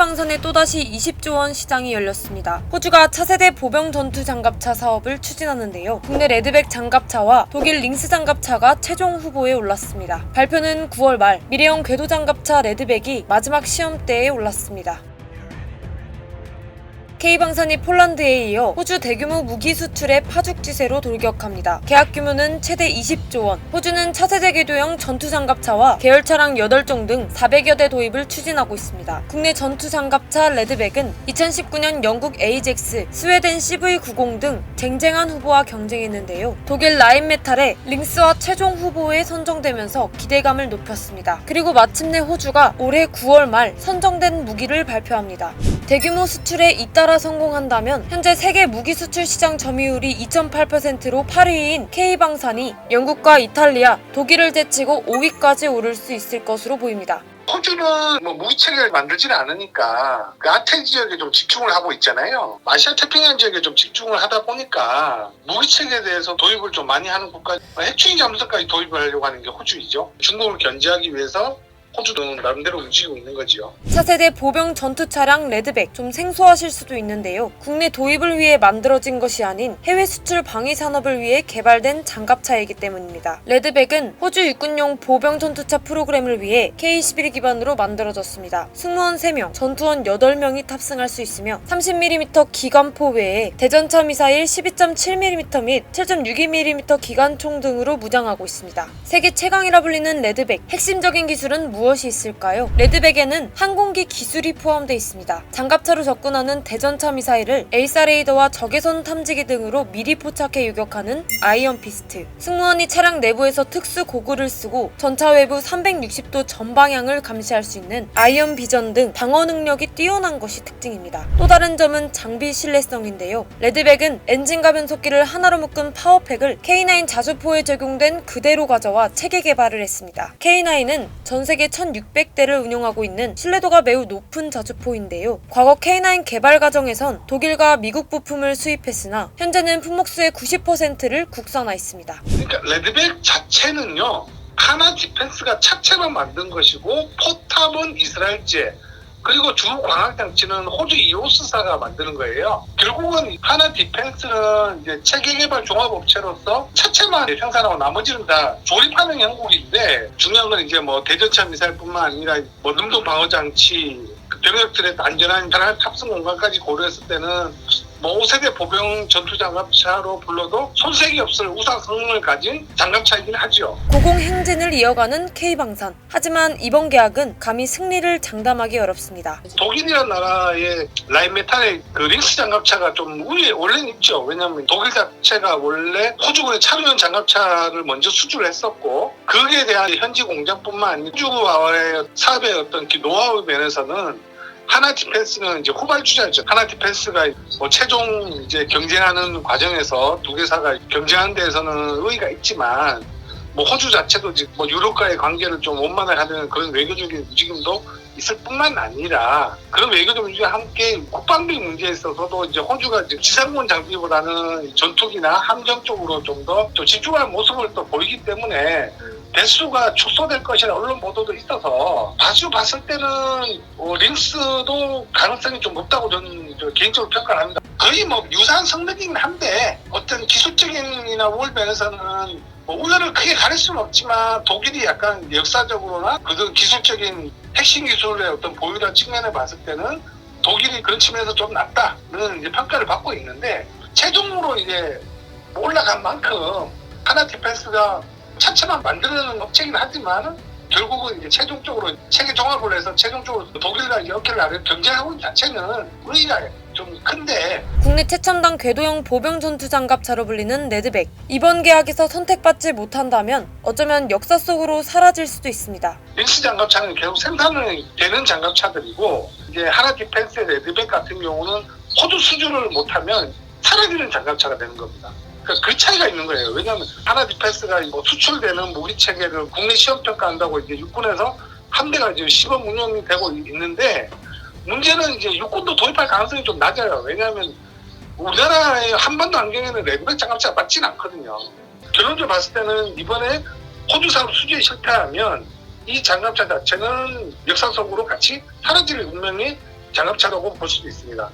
K방산에 또다시 20조 원 시장이 열렸습니다. 호주가 차세대 보병 전투 장갑차 사업을 추진하는데요. 국내 레드백 장갑차와 독일 링스 장갑차가 최종 후보에 올랐습니다. 발표는 9월 말 미래형 궤도 장갑차 레드백이 마지막 시험대에 올랐습니다. K방산이 폴란드에 이어 호주 대규모 무기 수출의 파죽지세로 돌격합니다. 계약 규모는 최대 20조 원. 호주는 차세대 궤도형 전투장갑차와 계열차량 8종 등 400여 대 도입을 추진하고 있습니다. 국내 전투장갑차 레드백은 2019년 영국 에이젝스, 스웨덴 CV90 등 쟁쟁한 후보와 경쟁했는데요. 독일 라인메탈의 링스와 최종 후보에 선정되면서 기대감을 높였습니다. 그리고 마침내 호주가 올해 9월 말 선정된 무기를 발표합니다. 대규모 수출에 잇따라 성공한다면 현재 세계 무기 수출 시장 점유율이 2.8%로 8위인 K방산이 영국과 이탈리아, 독일을 제치고 5위까지 오를 수 있을 것으로 보입니다. 호주는 무기체계를 만들지는 않으니까 그 아태 지역에 좀 집중을 하고 있잖아요. 아시아 태평양 지역에 좀 집중을 하다 보니까 무기체계에 대해서 도입을 좀 많이 하는 국가, 핵추진 잠수까지 도입을 하려고 하는 게 호주이죠. 중국을 견제하기 위해서 호주는 나름대로 움직이고 있는 거지요. 차세대 보병 전투 차량 레드백, 좀 생소하실 수도 있는데요. 국내 도입을 위해 만들어진 것이 아닌 해외 수출 방위 산업을 위해 개발된 장갑차이기 때문입니다. 레드백은 호주 육군용 보병 전투차 프로그램을 위해 K-11 기반으로 만들어졌습니다. 승무원 3명, 전투원 8명이 탑승할 수 있으며 30mm 기관포 외에 대전차 미사일 12.7mm 및 7.62mm 기관총 등으로 무장하고 있습니다. 세계 최강이라 불리는 레드백, 핵심적인 기술은 무엇이 있을까요? 레드백에는 항공기 기술이 포함되어 있습니다. 장갑차로 접근하는 대전차 미사일을 에이사 레이더와 적외선 탐지기 등으로 미리 포착해 유격하는 아이언 피스트. 승무원이 차량 내부에서 특수 고글을 쓰고 전차 외부 360도 전방향을 감시할 수 있는 아이언 비전 등 방어 능력이 뛰어난 것이 특징입니다. 또 다른 점은 장비 신뢰성인데요. 레드백은 엔진과 변속기를 하나로 묶은 파워팩을 K9 자주포에 적용된 그대로 가져와 체계 개발을 했습니다. K9은 전 세계 1600대를 운용하고 있는 신뢰도가 매우 높은 자주포인데요. 과거 K9 개발 과정에선 독일과 미국 부품을 수입했으나 현재는 품목수의 90%를 국산화했습니다. 그러니까 레드백 자체는요, 하나 디펜스가 차체만 만든 것이고 포탑은 이스라엘제, 그리고 주 광학장치는 호주 이오스사가 만드는 거예요. 결국은 하나 디펜스는 이제 체계 개발 종합업체로서 차체만 생산하고 나머지는 다 조립하는 형국인데, 중요한 건 이제 대전차 미사일뿐만 아니라 능동 방어장치, 병력들의 안전한 편한 탑승 공간까지 고려했을 때는 5세대 보병 전투장갑차로 불러도 손색이 없을 우수한 성능을 가진 장갑차이긴 하죠. 고공행진을 이어가는 K방산. 하지만 이번 계약은 감히 승리를 장담하기 어렵습니다. 독일이라는 나라의 라인메탈의 그 링스 장갑차가 좀 우위에 원래는 있죠. 왜냐하면 독일 자체가 원래 호주군의 차륜형 장갑차를 먼저 수주를 했었고, 거기에 대한 현지 공장뿐만 아니라 호주와의 사업의 어떤 노하우 면에서는 하나 디펜스는 이제 후발주자였죠. 하나 디펜스가 최종 이제 경쟁하는 과정에서 두 개사가 경쟁하는 데에서는 의의가 있지만, 호주 자체도 유럽과의 관계를 좀 원만하게 하는 그런 외교적인 움직임도 있을 뿐만 아니라, 그런 외교적 움직임과 함께 국방비 문제에 있어서도 이제 호주가 이제 지상군 장비보다는 전투기나 함정 쪽으로 좀 더 집중하는 모습을 또 보이기 때문에 대수가 축소될 것이라 언론 보도도 있어서 다수 봤을 때는 링스도 가능성이 좀 높다고 저는 개인적으로 평가를 합니다. 거의 유사한 성능이긴 한데 어떤 기술적인이나 우월 면에서는 우열을 크게 가릴 수는 없지만, 독일이 약간 역사적으로나 그 기술적인 핵심 기술의 어떤 보유한 측면에 봤을 때는 독일이 그런 측면에서 좀 낫다는 이제 평가를 받고 있는데, 최종으로 이제 올라간 만큼 하나 디펜스가 차체만 만드는 업체이긴 하지만 결국은 이제 최종적으로 체계 종합을 해서 최종적으로 독일과 역회를 하는 경쟁하고 있는 자체는 의의가 좀 큰데, 국내 최첨단 궤도형 보병 전투 장갑차로 불리는 레드백. 이번 계약에서 선택받지 못한다면 어쩌면 역사 속으로 사라질 수도 있습니다. 링스 장갑차는 계속 생산이 되는 장갑차들이고, 이제 하나 디펜스의 레드백 같은 경우는 호주 수주를 못하면 사라지는 장갑차가 되는 겁니다. 그러니까 그 차이가 있는 거예요. 왜냐하면 하나 디펜스가 수출되는 무기 체계를 국내 시험 평가한다고 이제 육군에서 한 대가 이제 시범 운영이 되고 있는데, 문제는 이제 육군도 도입할 가능성이 좀 낮아요. 왜냐하면 우리나라의 한반도 환경에는 레드백 장갑차가 맞지는 않거든요. 결론적으로 봤을 때는 이번에 호주 사업 수주에 실패하면 이 장갑차 자체는 역사 속으로 같이 사라질 운명이 장갑차라고 볼 수도 있습니다.